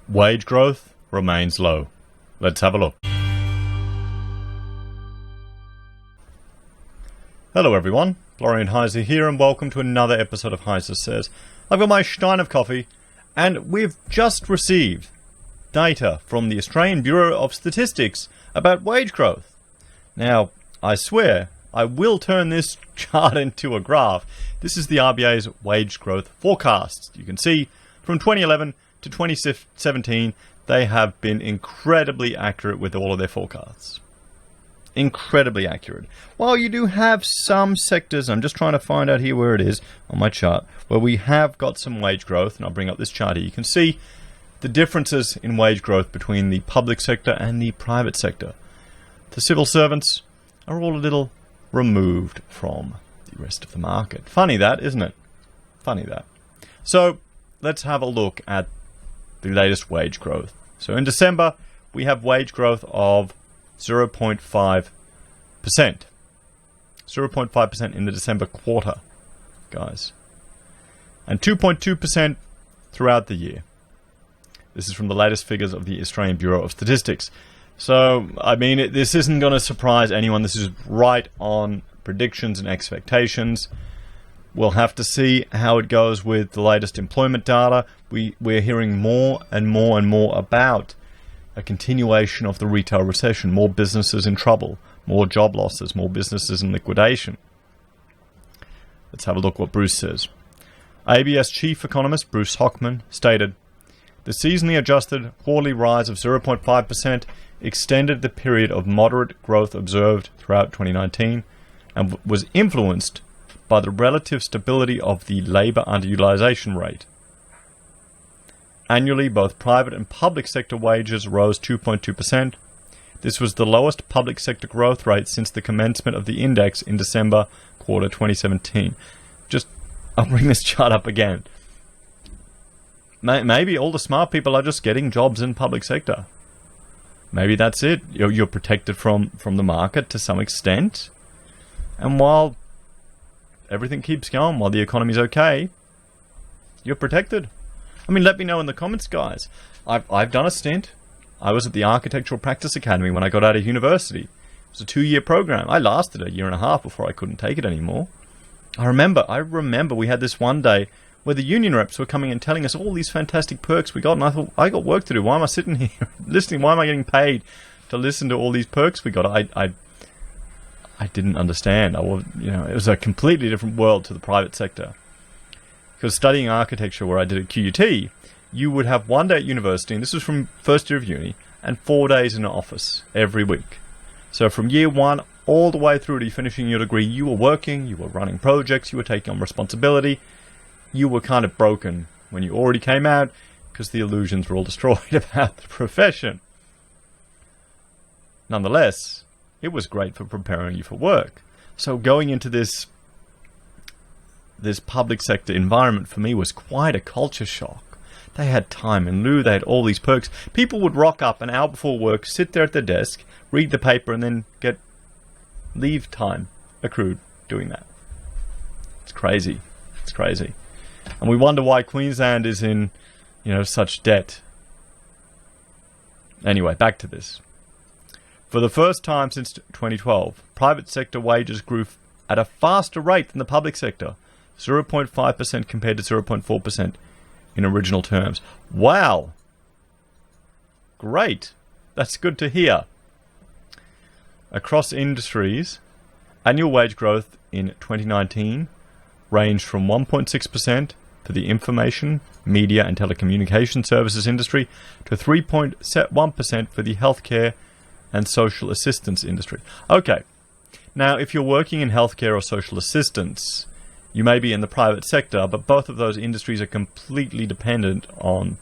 Wage growth remains low. Let's have a look. Hello everyone, Florian Heiser here and welcome to another episode of Heiser Says. I've got my stein of coffee and we've just received data from the Australian Bureau of Statistics about wage growth. Now, I swear, I will turn this chart into a graph. This is the RBA's wage growth forecast. You can see from 2011 to 2017, they have been incredibly accurate with all of their forecasts. Incredibly accurate. While you do have some sectors, I'm just trying to find out here where it is on my chart, where we have got some wage growth, and I'll bring up this chart here. You can see the differences in wage growth between the public sector and the private sector. The civil servants are all a little removed from the rest of the market. Funny that, isn't it? Funny that. So let's have a look at the latest wage growth. So in December, we have wage growth of 0.5%. 0.5% in the December quarter, guys. And 2.2% throughout the year. This is from the latest figures of the Australian Bureau of Statistics. So, I mean, this isn't going to surprise anyone. This is right on predictions and expectations. We'll have to see how it goes with the latest employment data. We're hearing more and more and more about a continuation of the retail recession, more businesses in trouble, more job losses, more businesses in liquidation. Let's have a look what Bruce says. ABS chief economist Bruce Hockman stated, "The seasonally adjusted quarterly rise of 0.5% extended the period of moderate growth observed throughout 2019 and was influenced by the relative stability of the labour underutilisation rate. Annually, both private and public sector wages rose 2.2%. This was the lowest public sector growth rate since the commencement of the index in December quarter 2017. I'll bring this chart up again. Maybe all the smart people are just getting jobs in public sector. Maybe that's it. You're protected from the market to some extent. And while everything keeps going, while the economy's okay, you're protected. I mean, let me know in the comments, guys. I've done a stint. I was at the Architectural Practice Academy when I got out of university. It was a 2-year program. I lasted a year and a half before I couldn't take it anymore. I remember we had this one day where the union reps were coming and telling us all these fantastic perks we got, and I thought, I got work to do. Why am I sitting here listening? Why am I getting paid to listen to all these perks we got? I didn't understand. It was a completely different world to the private sector. Because studying architecture, where I did at QUT, you would have 1 day at university, and this was from first year of uni, and 4 days in an office every week. So from year one all the way through to finishing your degree, you were working, you were running projects, you were taking on responsibility. You were kind of broken when you already came out because the illusions were all destroyed about the profession. Nonetheless, it was great for preparing you for work. So going into this public sector environment for me was quite a culture shock. They had time in lieu, they had all these perks. People would rock up an hour before work, sit there at their desk, read the paper, and then get leave time accrued doing that. It's crazy. It's crazy. And we wonder why Queensland is in, such debt. Anyway, back to this. For the first time since 2012, private sector wages grew at a faster rate than the public sector, 0.5% compared to 0.4% in original terms. Wow! Great! That's good to hear. Across industries, annual wage growth in 2019 ranged from 1.6% for the information, media and telecommunication services industry to 3.1% for the healthcare and social assistance industry. Okay, now if you're working in healthcare or social assistance, you may be in the private sector, but both of those industries are completely dependent on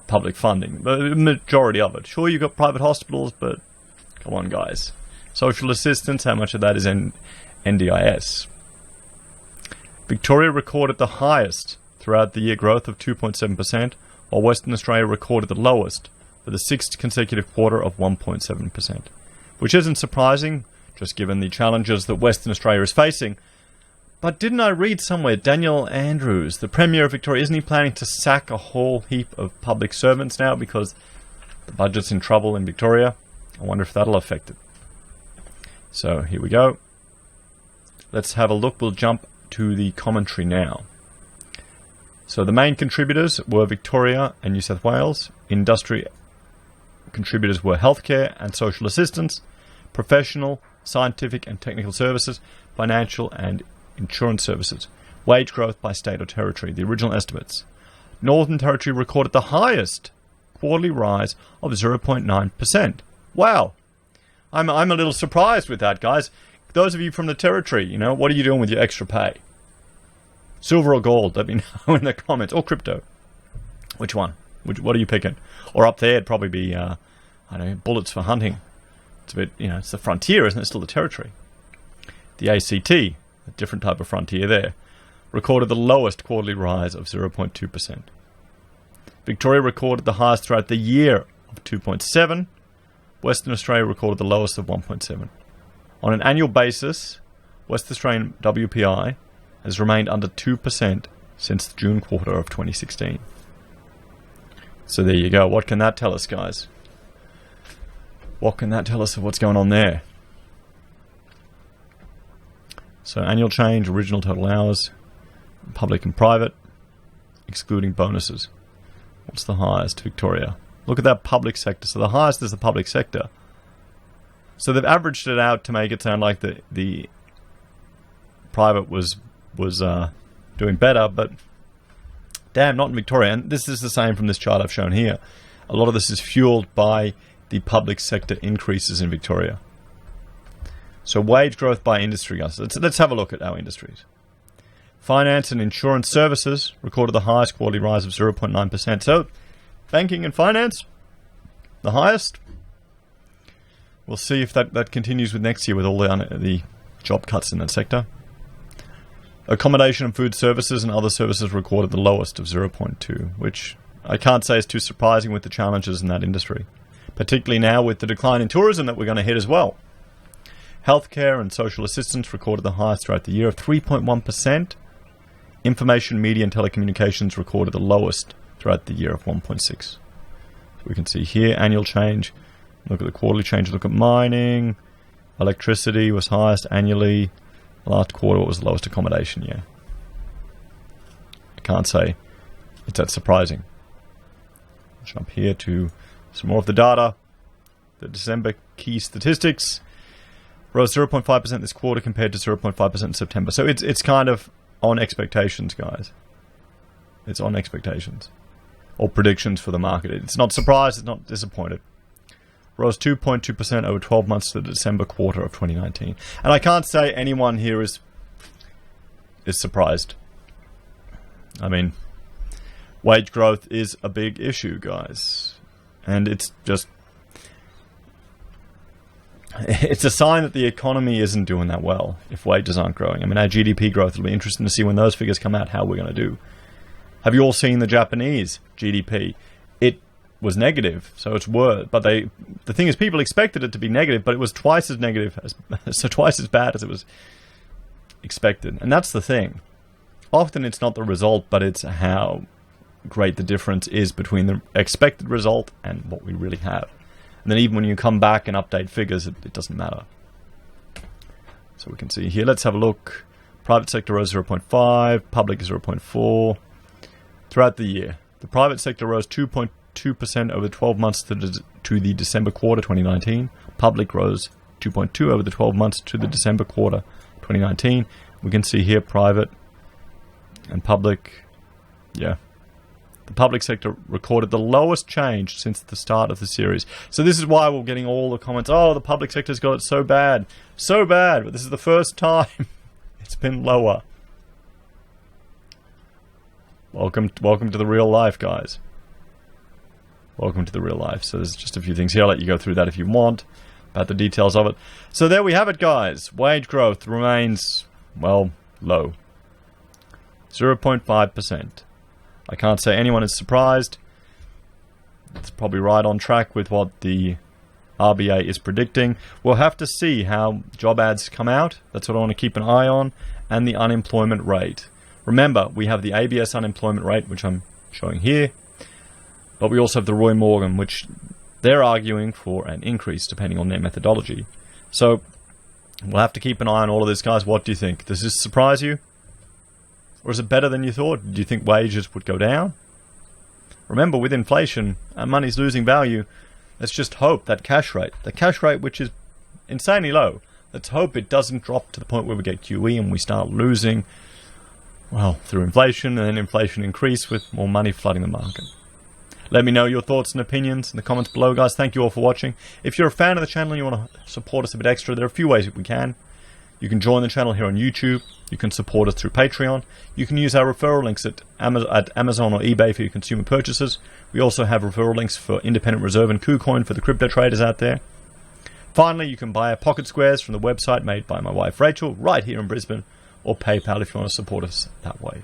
public funding. The majority of it. Sure, you've got private hospitals, but come on, guys. Social assistance, how much of that is in NDIS? Victoria recorded the highest throughout the year growth of 2.7%, while Western Australia recorded the lowest for the 6th consecutive quarter of 1.7%, which isn't surprising, just given the challenges that Western Australia is facing. But didn't I read somewhere, Daniel Andrews, the Premier of Victoria, isn't he planning to sack a whole heap of public servants now because the budget's in trouble in Victoria? I wonder if that'll affect it. So here we go. Let's have a look. We'll jump to the commentary now. So the main contributors were Victoria and New South Wales. Industry contributors were healthcare and social assistance, professional, scientific and technical services, financial and insurance services. Wage growth by state or territory. The original estimates. Northern Territory recorded the highest quarterly rise of 0.9%. Wow. I'm a little surprised with that, guys. Those of you from the Territory, you know, what are you doing with your extra pay? Silver or gold? Let me know in the comments. Or crypto. Which one? What are you picking? Or up there, it'd probably be, I don't know, bullets for hunting. It's a bit, you know, it's the frontier, isn't it? It's still the Territory. The ACT, a different type of frontier there, recorded the lowest quarterly rise of 0.2%. Victoria recorded the highest throughout the year of 2.7%. Western Australia recorded the lowest of 1.7%. On an annual basis, West Australian WPI has remained under 2% since the June quarter of 2016. So there you go. What can that tell us, guys? What can that tell us of what's going on there? So annual change, original total hours, public and private, excluding bonuses. What's the highest? Victoria. Look at that public sector. So the highest is the public sector. So they've averaged it out to make it sound like the private was doing better, but damn, not in Victoria. And this is the same from this chart I've shown here. A lot of this is fueled by the public sector increases in Victoria. So wage growth by industry, guys. Let's have a look at our industries. Finance and insurance services recorded the highest quarterly rise of 0.9%. So banking and finance, the highest. We'll see if that continues with next year with all the job cuts in that sector. Accommodation and food services and other services recorded the lowest of 0.2%, which I can't say is too surprising with the challenges in that industry, particularly now with the decline in tourism that we're going to hit as well. Healthcare and social assistance recorded the highest throughout the year of 3.1%. Information, media and telecommunications recorded the lowest throughout the year of 1.6%. So we can see here annual change. Look at the quarterly change. Look at mining. Electricity was highest annually. Last quarter was the lowest accommodation year. I can't say it's that surprising. Jump here to some more of the data. The December key statistics rose 0.5% this quarter compared to 0.5% in September. So it's kind of on expectations, guys. It's on expectations. Or predictions for the market. It's not surprised, it's not disappointed. Rose 2.2% over 12 months to the December quarter of 2019. And I can't say anyone here is surprised. I mean, wage growth is a big issue, guys. And it's just... it's a sign that the economy isn't doing that well if wages aren't growing. I mean, our GDP growth will be interesting to see when those figures come out how we're going to do. Have you all seen the Japanese GDP? It was negative, so it's worse. But the thing is, people expected it to be negative, but it was twice as negative, so twice as bad as it was expected. And that's the thing. Often it's not the result, but it's how great the difference is between the expected result and what we really have. And then even when you come back and update figures, it doesn't matter. So we can see here, let's have a look. Private sector rose 0.5, public 0.4. Throughout the year, the private sector rose 2.2% over 12 months to the December quarter 2019. Public rose 2.2 over the 12 months to the December quarter 2019. We can see here private and public, yeah. The public sector recorded the lowest change since the start of the series. So this is why we're getting all the comments, oh, the public sector's got it so bad. So bad, but this is the first time it's been lower. Welcome to the real life, guys. Welcome to the real life. So there's just a few things here. I'll let you go through that if you want, about the details of it. So there we have it, guys. Wage growth remains, well, low. 0.5%. I can't say anyone is surprised. It's probably right on track with what the RBA is predicting. We'll have to see how job ads come out. That's what I want to keep an eye on. And the unemployment rate. Remember, we have the ABS unemployment rate, which I'm showing here. But we also have the Roy Morgan, which they're arguing for an increase depending on their methodology. So we'll have to keep an eye on all of this, guys. What do you think? Does this surprise you? Or is it better than you thought? Do you think wages would go down? Remember, with inflation, our money's losing value. Let's just hope that cash rate, which is insanely low, let's hope it doesn't drop to the point where we get QE and we start losing, well, through inflation, and then inflation increase with more money flooding the market. Let me know your thoughts and opinions in the comments below, guys. Thank you all for watching. If you're a fan of the channel and you want to support us a bit extra, there are a few ways that we can. You can join the channel here on YouTube. You can support us through Patreon. You can use our referral links at Amazon or eBay for your consumer purchases. We also have referral links for Independent Reserve and KuCoin for the crypto traders out there. Finally, you can buy our Pocket Squares from the website made by my wife Rachel right here in Brisbane, or PayPal if you want to support us that way.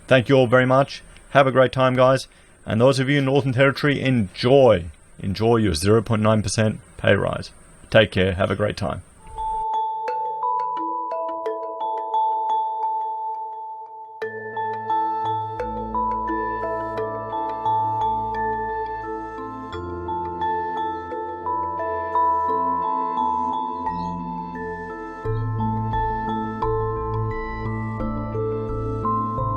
Thank you all very much. Have a great time, guys. And those of you in Northern Territory, enjoy your 0.9% pay rise. Take care. Have a great time.